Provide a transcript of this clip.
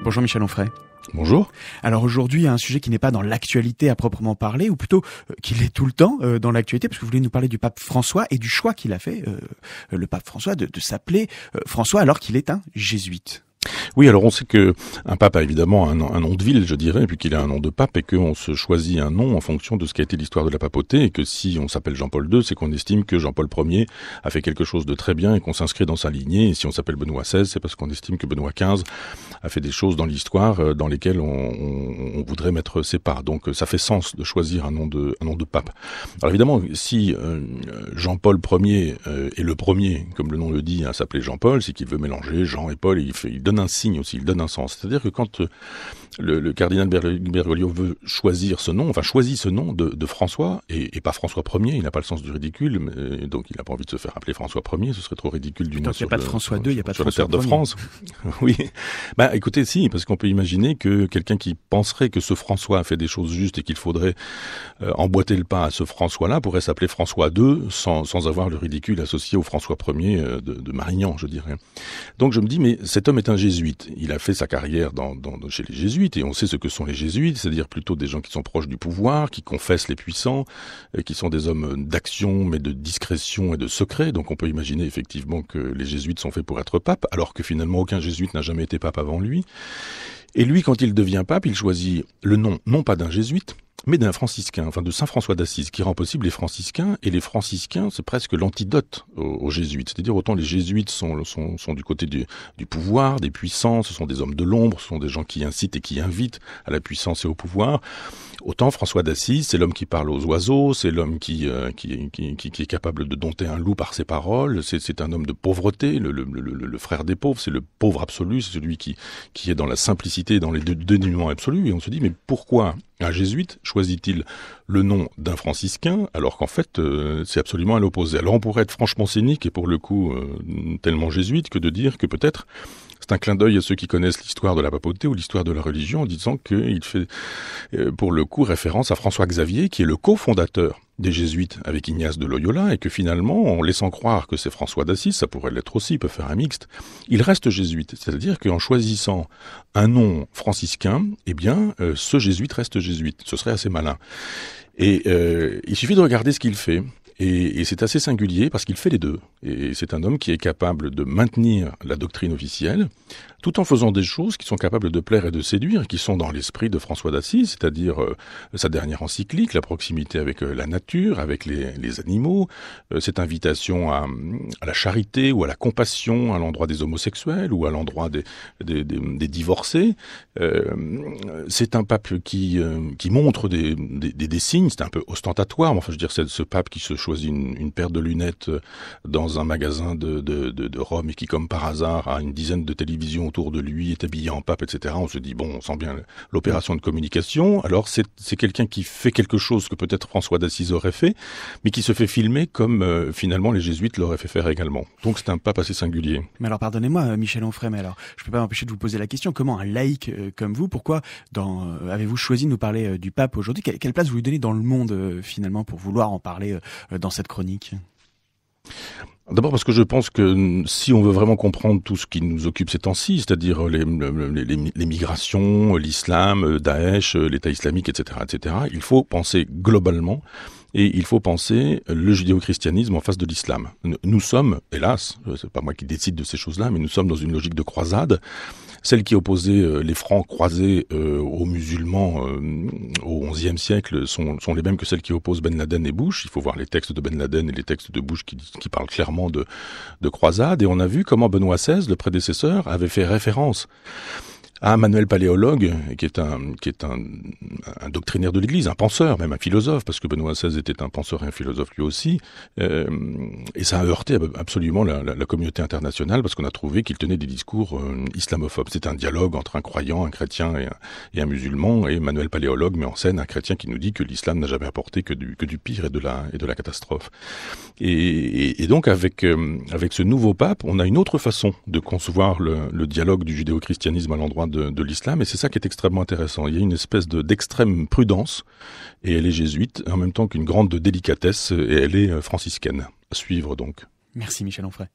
Bonjour Michel Onfray. Bonjour. Alors aujourd'hui, il y a un sujet qui n'est pas dans l'actualité à proprement parler, ou plutôt qu'il est tout le temps dans l'actualité, parce que vous voulez nous parler du pape François et du choix qu'il a fait, le pape François, de s'appeler François alors qu'il est un jésuite. Oui, alors on sait que un pape a évidemment un nom de ville, je dirais, puis qu'il a un nom de pape, et qu'on se choisit un nom en fonction de ce qu'a été l'histoire de la papauté, et que si on s'appelle Jean-Paul II, c'est qu'on estime que Jean-Paul Ier a fait quelque chose de très bien et qu'on s'inscrit dans sa lignée, et si on s'appelle Benoît XVI, c'est parce qu'on estime que Benoît XV a fait des choses dans l'histoire dans lesquelles on voudrait mettre ses pas. Donc ça fait sens de choisir un nom de pape. Alors évidemment, si Jean-Paul Ier est le premier, comme le nom le dit, à s'appeler Jean-Paul, c'est qu'il veut mélanger Jean et Paul, et il donne un signe aussi, il donne un sens. C'est-à-dire que quand le cardinal Bergoglio veut choisir ce nom, choisit ce nom de François, et pas François Ier, il n'a pas le sens du ridicule, donc il n'a pas envie de se faire appeler François Ier, ce serait trop ridicule du nom sur il n'y a pas de François II, il n'y a pas de François sur la terre de France. Oui. Écoutez, si, parce qu'on peut imaginer que quelqu'un qui penserait que ce François a fait des choses justes et qu'il faudrait emboîter le pas à ce François-là pourrait s'appeler François II sans avoir le ridicule associé au François Ier de Marignan, je dirais. Donc je me dis, mais cet homme est un jésuite. Il a fait sa carrière chez les jésuites, et on sait ce que sont les jésuites, c'est-à-dire plutôt des gens qui sont proches du pouvoir, qui confessent les puissants, qui sont des hommes d'action, mais de discrétion et de secret. Donc on peut imaginer effectivement que les jésuites sont faits pour être pape, alors que finalement aucun jésuite n'a jamais été pape avant lui. Et lui, quand il devient pape, il choisit le nom, non pas d'un jésuite, mais d'un franciscain, de Saint François d'Assise, qui rend possible les franciscains. Et les franciscains, c'est presque l'antidote aux jésuites. C'est-à-dire, autant les jésuites sont du côté du pouvoir, des puissants, ce sont des hommes de l'ombre, ce sont des gens qui incitent et qui invitent à la puissance et au pouvoir. Autant François d'Assise, c'est l'homme qui parle aux oiseaux, c'est l'homme qui est capable de dompter un loup par ses paroles, c'est un homme de pauvreté, le frère des pauvres, c'est le pauvre absolu, c'est celui qui est dans la simplicité et dans les dénuements absolus. Et on se dit, mais pourquoi un jésuite choisit-il le nom d'un franciscain, alors qu'en fait, c'est absolument à l'opposé. Alors on pourrait être franchement cynique, et pour le coup, tellement jésuite, que de dire que peut-être c'est un clin d'œil à ceux qui connaissent l'histoire de la papauté ou l'histoire de la religion, en disant qu'il fait, pour le coup, référence à François Xavier, qui est le cofondateur des jésuites avec Ignace de Loyola, et que finalement, en laissant croire que c'est François d'Assise, ça pourrait l'être aussi, il peut faire un mixte, il reste jésuite. C'est-à-dire qu'en choisissant un nom franciscain, ce jésuite reste jésuite. Ce serait assez malin. Et il suffit de regarder ce qu'il fait. Et c'est assez singulier parce qu'il fait les deux. Et c'est un homme qui est capable de maintenir la doctrine officielle, tout en faisant des choses qui sont capables de plaire et de séduire, qui sont dans l'esprit de François d'Assise, c'est-à-dire sa dernière encyclique, la proximité avec la nature, avec les animaux, cette invitation à la charité ou à la compassion à l'endroit des homosexuels ou à l'endroit des divorcés. C'est un pape qui montre des signes, c'est un peu ostentatoire, mais c'est ce pape qui se choisit une paire de lunettes dans un magasin de Rome et qui, comme par hasard, a une dizaine de télévisions autour de lui, est habillé en pape, etc. On se dit, on sent bien l'opération de communication. Alors c'est quelqu'un qui fait quelque chose que peut-être François d'Assise aurait fait, mais qui se fait filmer comme finalement les jésuites l'auraient fait faire également. Donc c'est un pape assez singulier. Mais alors pardonnez-moi Michel Onfray, mais alors je peux pas m'empêcher de vous poser la question, comment un laïc comme vous, pourquoi avez-vous choisi de nous parler du pape aujourd'hui? Quelle place vous lui donnez dans le monde finalement pour vouloir en parler dans cette chronique? D'abord parce que je pense que si on veut vraiment comprendre tout ce qui nous occupe ces temps-ci, c'est-à-dire les migrations, l'islam, Daesh, l'État islamique, etc., il faut penser globalement, et il faut penser le judéo-christianisme en face de l'islam. Nous sommes, hélas, c'est pas moi qui décide de ces choses-là, mais nous sommes dans une logique de croisade. Celle qui opposait les francs croisés aux musulmans au XIe siècle sont les mêmes que celles qui opposent Ben Laden et Bush. Il faut voir les textes de Ben Laden et les textes de Bush qui parlent clairement de croisade. Et on a vu comment Benoît XVI, le prédécesseur, avait fait référence à Manuel Paléologue, qui est un doctrinaire de l'Église, un penseur, même un philosophe, parce que Benoît XVI était un penseur et un philosophe lui aussi, et ça a heurté absolument la communauté internationale, parce qu'on a trouvé qu'il tenait des discours islamophobes. C'est un dialogue entre un croyant, un chrétien et un musulman, et Manuel Paléologue met en scène un chrétien qui nous dit que l'islam n'a jamais apporté que du pire et de la catastrophe. Et donc avec ce nouveau pape, on a une autre façon de concevoir le dialogue du judéo-christianisme à l'endroit de l'islam, et c'est ça qui est extrêmement intéressant. Il y a une espèce d'extrême prudence, et elle est jésuite, en même temps qu'une grande délicatesse, et elle est franciscaine. À suivre donc. Merci Michel Onfray.